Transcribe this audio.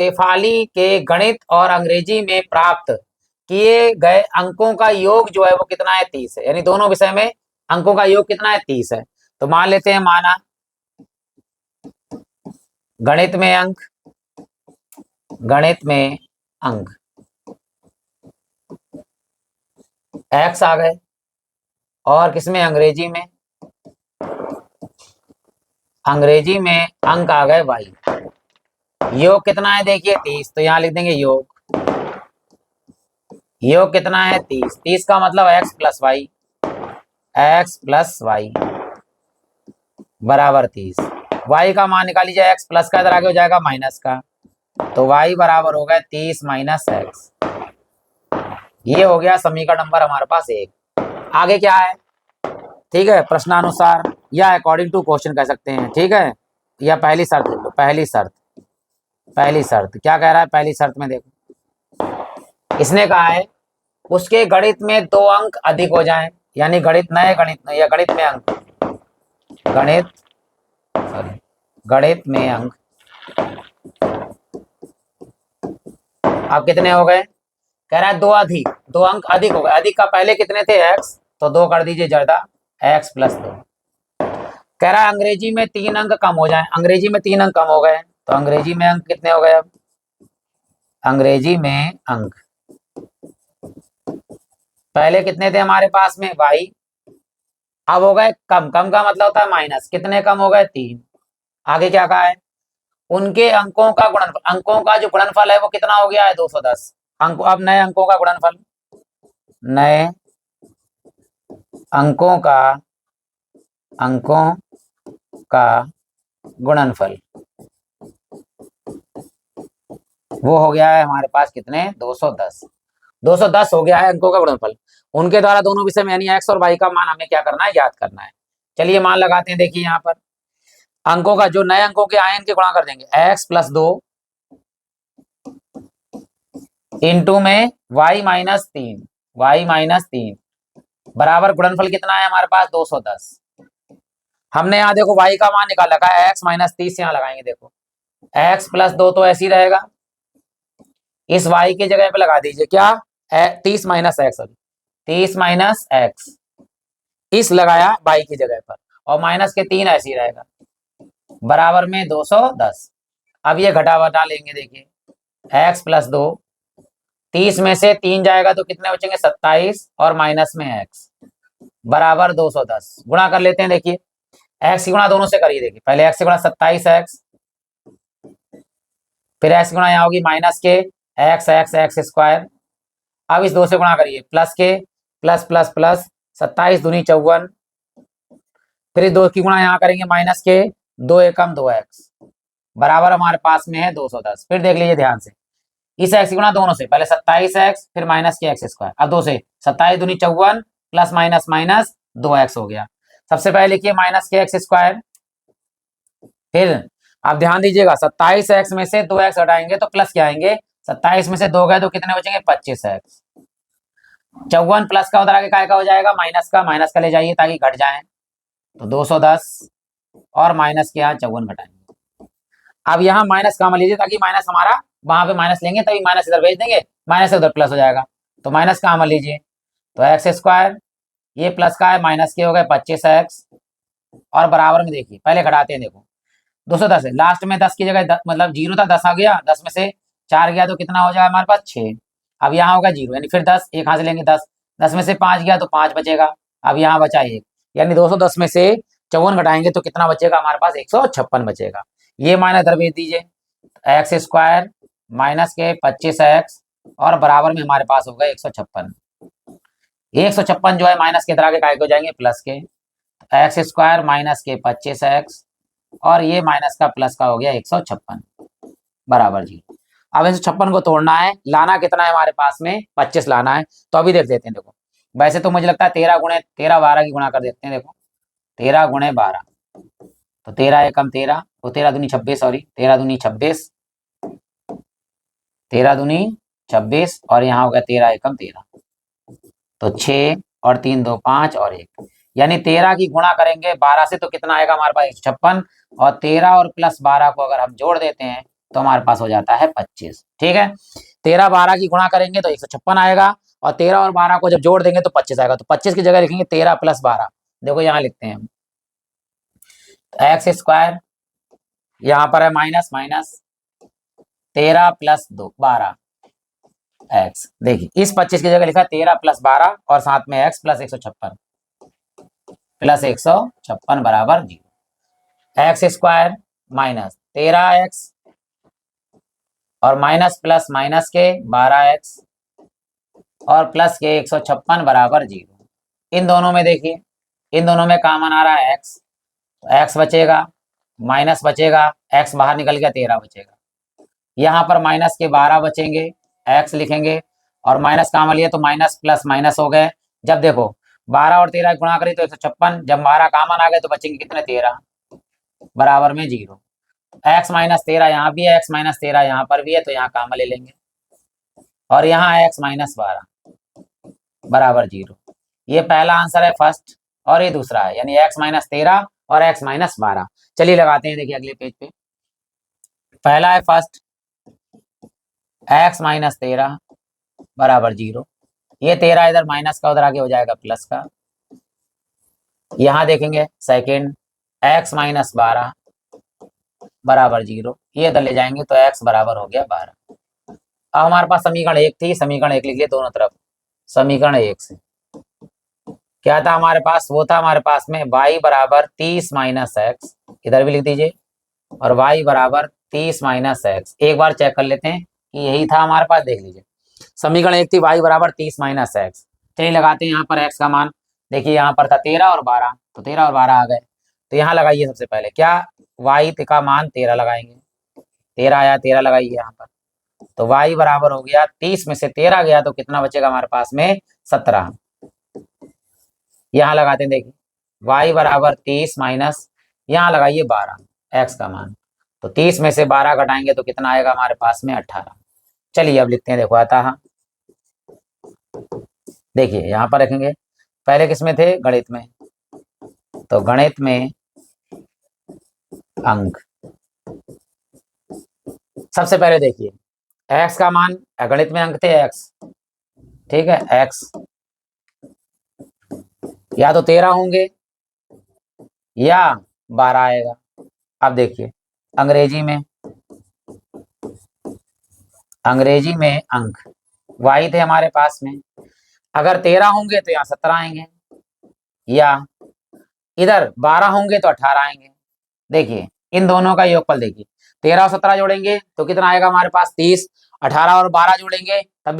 तेफाली के गणित और अंग्रेजी में प्राप्त किए गए अंकों का योग जो है वो कितना है? 30 है। यानी दोनों विषय में अंकों का योग कितना है? 30 है। तो मान लेते हैं, माना गणित में अंक, गणित में अंक x आ गए, और किसमें? अंग्रेजी में, अंग्रेजी में अंक आ गए y। योग कितना है? देखिए 30, तो यहां लिख देंगे योग। योग कितना है? 30। 30 का मतलब x plus Y, x plus Y बराबर 30। y का मान निकाल लीजिए, x प्लस का इधर आगे हो जाएगा माइनस का, तो y बराबर हो गया 30 माइनस x। ये हो गया समीकरण नंबर हमारे पास 1। आगे क्या है? ठीक है, प्रश्नानुसार या अकॉर्डिंग टू क्वेश्चन कह सकते हैं। ठीक है, या पहली शर्त लिख लो। पहली शर्त, पहली शर्त क्या कह रहा है? पहली शर्त में देखो, इसने कहा है उसके गणित में 2 अंक अधिक हो जाएं, यानी गणित नए गणित या गणित में अंक, गणित गणित में अंक अब कितने हो गए? कह रहा है 2 अधिक, 2 अंक अधिक हो गए। अधिक का पहले कितने थे? x, तो 2 कर दीजिए ज्यादा, x प्लस 2। कह रहा है अंग्रेजी में 3 अंक कम हो जाएं। अंग्रेजी में 3 अंक कम हो गए, तो अंग्रेजी में अंक कितने हो गए? अब अंग्रेजी में अंक पहले कितने थे हमारे पास में? y, अब हो गए कम। कम का मतलब होता है माइनस। कितने कम हो गए? 3। आगे क्या कहा है? उनके अंकों का गुणनफल, अंकों का जो गुणनफल है वो कितना हो गया है? 210 अंक। अब नए अंकों का गुणनफल, नए अंकों का गुणनफल वो हो गया है हमारे पास कितने? 210। 210 हो गया है अंकों का गुणनफल उनके द्वारा दोनों विषय में, यानी x और y का मान हमें क्या करना है? ज्ञात करना है। चलिए मान लगाते हैं। देखिए यहाँ पर अंकों का, जो नए अंकों के आए इनके गुणा कर देंगे, x प्लस 2 इंटू में y माइनस 3, y माइनस 3 बराबर गुणनफल कितना है हमारे पास? 210। हमने यहाँ देखो y का मान निकाल रखा है, x माइनस 30 यहाँ लगाएंगे। देखो x प्लस 2 तो ऐसे ही रहेगा, इस y की जगह पे लगा दीजिए क्या? 30 माइनस एक्स, 30 माइनस एक्स, इस लगाया y की जगह पर, और माइनस के 3 ऐसे ही रहेगा, बराबर में 210। अब ये घटा वटा लेंगे। देखिए x प्लस 2, 30 में से 3 जाएगा तो कितने बचेंगे? 27, और माइनस में x बराबर 210। गुणा कर लेते हैं। देखिए x की गुणा दोनों से करिए। देखिए पहले x से गुणा 27x, फिर x गुणा यहाँ होगी माइनस के x स्क्वायर। अब इस 2 से गुणा करिए, प्लस के प्लस प्लस प्लस 27 दूनी 54, फिर इस 2 की गुणा यहाँ करेंगे माइनस के 2 एकम 2x बराबर हमारे पास में है 210। फिर देख लीजिए ध्यान से, इस x की गुणा दोनों से, पहले 27x फिर माइनस के x स्क्वायर। अब 2 से 27 दूनी 54 प्लस माइनस माइनस 2x हो गया। सबसे पहले लिखिए माइनस के x स्क्वायर, फिर आप ध्यान दीजिएगा 27x में से 2x हटाएंगे तो प्लस क्या आएंगे? 27 में से 2 गए तो कितने बचेंगे? 25x। 54 प्लस का उधर आगे काय का हो जाएगा? माइनस का। माइनस का ले जाइए ताकि घट जाए, तो 210 और माइनस के यहाँ 54 घटाएंगे। अब यहाँ माइनस का मान लीजिए ताकि माइनस हमारा वहां पे माइनस लेंगे तभी माइनस इधर भेज देंगे, माइनस से उधर प्लस हो जाएगा, तो माइनस का मान लीजिए, तो एक्स स्क्वायर, ये प्लस का है माइनस के हो गए 25x, और बराबर में देखिए पहले घटाते हैं। देखो 210 है, लास्ट में 10 की जगह मतलब 0 था, 10 आ गया, 10 में से 4 गया तो कितना हो जाएगा हमारे पास? 6। अब यहाँ होगा 0, यानी फिर 10 एक हाथ से लेंगे, 10 10 में से 5 गया तो 5 बचेगा। अब यहाँ बचा 1, यानी 210 में से 54 घटाएंगे तो कितना बचेगा हमारे पास? 156 बचेगा। ये माइनस इधर भेज दीजिए, एक्स स्क्वायर माइनस के 25x, और बराबर में हमारे पास होगा 156। 156 जो है माइनस के इधर आगे काय को जाएंगे? प्लस के, एक्स स्क्वायर माइनस के 25x, और ये माइनस का प्लस का हो गया 156 बराबर जी। अब 156 को तोड़ना है, लाना कितना है हमारे पास में? 25 लाना है। तो अभी देख देते हैं। देखो वैसे तो मुझे लगता है 13 गुणे 13 12 की गुणा कर देते हैं। देखो 13 गुणे 12, तो 13 एकम 13, तो 13 दूनी 26, सॉरी 13 दूनी 26, 13 दूनी 26, और यहाँ होगा 13 एकम 13, तो 6 और 3 2 5 और 1, यानी 13 की गुणा करेंगे 12 से तो कितना आएगा हमारे पास? 156, और 13 और प्लस 12 को अगर हम जोड़ देते हैं तो हमारे पास हो जाता है 25। ठीक है, 13 12 की गुणा करेंगे तो 156 आएगा, और 13 और 12 को जब जोड़ देंगे तो 25 आएगा। तो 25 की जगह लिखेंगे 13 + 12। देखो यहाँ लिखते हैं हम एक्स स्क्वायर, यहाँ पर है माइनस माइनस 13 + 12 एक्स। देखिए इस 25 की जगह लिखा 13 + 12 और साथ में एक्स + 156 + 156 बराबर 0। एक्स स्क्वायर माइनस 13x और माइनस प्लस माइनस के 12x और प्लस के 156 बराबर 0। इन दोनों में देखिए, इन दोनों में कॉमन आ रहा है x, तो x बचेगा, माइनस बचेगा, x बाहर निकल गया, 13 बचेगा। यहाँ पर माइनस के 12 बचेंगे, x लिखेंगे, और माइनस कॉमन लिया तो माइनस प्लस माइनस हो गए। जब देखो 12 और 13 गुणा करी तो 156, जब 12 कॉमन आ गए तो बचेंगे कितने, 13 बराबर में 0। x - 13 यहाँ भी है, x - 13 यहाँ पर भी है, तो यहाँ कॉमन ले लेंगे, और यहाँ है x - 12 बराबर 0। ये पहला आंसर है फर्स्ट, और ये दूसरा है, यानी x - 13 और x - 12। चलिए लगाते हैं, देखिए अगले पेज पे। पहला है फर्स्ट, x - 13 बराबर 0। ये 13 इधर माइनस का उधर आगे हो जाएगा प्लस का। यहाँ देखेंगे सेकेंड, x - 12 बराबर 0। ये इधर ले जाएंगे तो x बराबर हो गया 12। अब हमारे पास समीकरण 1 थी, समीकरण 1 लिख लिए दोनों तरफ। समीकरण 1 से क्या था हमारे पास, वो था हमारे पास में y बराबर 30 - x, इधर भी लिख दीजिए, और y बराबर 30 - x। एक बार चेक कर लेते हैं कि यही था हमारे पास, देख लीजिए समीकरण 1 थी y बराबर 30 - x। चलिए लगाते हैं यहाँ पर x का मान। देखिए यहाँ पर था 13 और 12, तो 13 और 12 आ गए, तो यहाँ लगाइए सबसे पहले क्या, y का मान 13 लगाएंगे, 13 आया, 13 लगाइए यहाँ पर, तो y बराबर हो गया 30 में से 13 गया तो कितना बचेगा हमारे पास में, 17। यहाँ लगाते हैं, देखिए y बराबर 30 माइनस, यहाँ लगाइए 12 x का मान, तो 30 में से 12 घटाएंगे तो कितना आएगा हमारे पास में, 18। चलिए अब लिखते हैं, देखो आता है, देखिए यहाँ पर रखेंगे, पहले किस में थे, गणित में, तो गणित में अंक। सबसे पहले देखिए x का मान, गणित में अंक थे x, ठीक है, x या तो 13 होंगे या 12 आएगा। अब देखिए अंग्रेजी में अंक y थे हमारे पास में, अगर 13 होंगे तो यहाँ 17 आएंगे, या इधर 12 होंगे तो 18 आएंगे। देखिए इन दोनों का योगफल देखिए, 13 और 17 जोड़ेंगे तो कितना आएगा हमारे पास, 30, 18 और 12 जोड़ेंगे तब भी